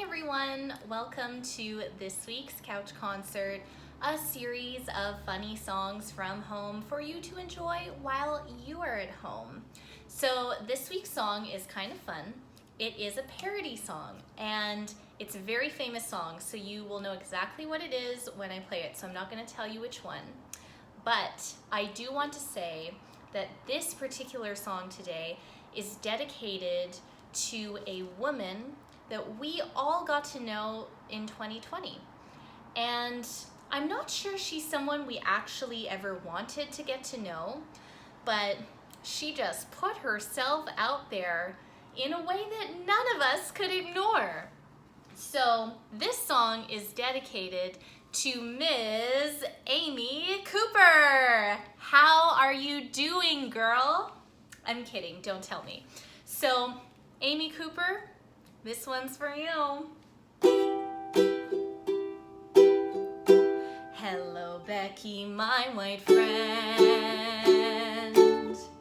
everyone, welcome to this week's Couch Concert, a series of funny songs from home for you to enjoy while you are at home. So this week's song is kind of fun. It is a parody song and it's a very famous song, so you will know exactly what it is when I play it, so I'm not going to tell you which one. But I do want to say that this particular song today is dedicated to a woman that we all got to know in 2020. And I'm not sure she's someone we actually ever wanted to get to know, but she just put herself out there in a way that none of us could ignore. So this song is dedicated to Ms. Amy Cooper. How are you doing, girl? I'm kidding, don't tell me. So, Amy Cooper, this one's for you. Hello, Becky, my white friend.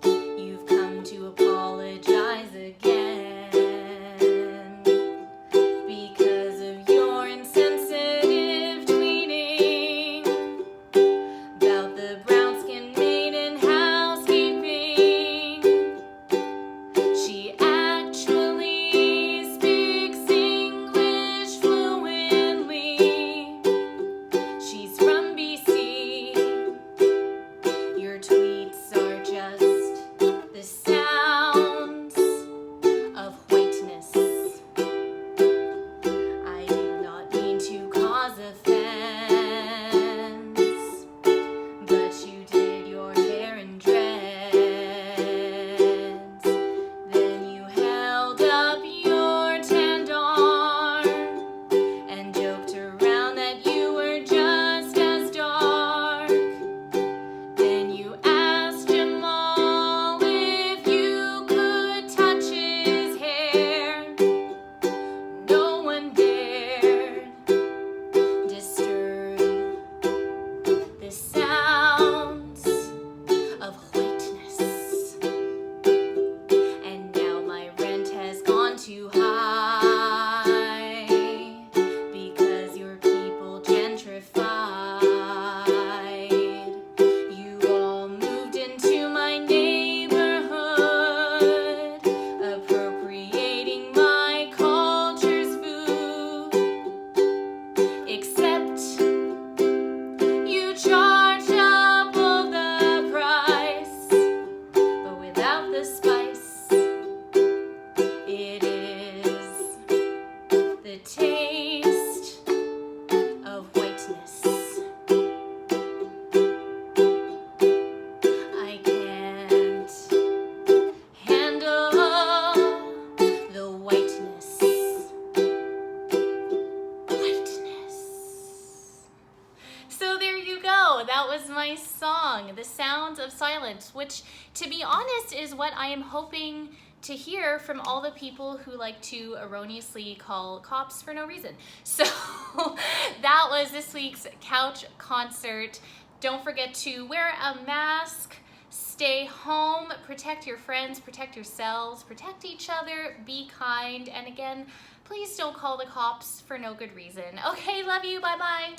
You've come to apologize again because of your insensitive tweeting about the brown skin maiden housekeeping. She actually speaks English fluently. She's from BC. Your tweets are just the sounds of whiteness. I did not mean to cause offense, but you did your hair in dreads. Then you held up your tanned arm and joked around that you were just as dark. Then you asked Jamal if you could touch his hair. No one dared disturb the sounds of whiteness. And now my rent has gone too high because your people gentrified. You all moved into my neighborhood, appropriating my culture's food. Except you charge double the price, but without the spice. It is the taste of whiteness. I can't handle the whiteness. Whiteness. So there you go. That was my song, The Sound of Silence, which, to be honest, is what I am hoping to hear from all the people who like to erroneously call cops for no reason. So that was this week's Couch Concert. Don't forget to wear a mask, stay home, protect your friends, protect yourselves, protect each other, be kind, and again, please don't call the cops for no good reason. Okay, love you, bye-bye.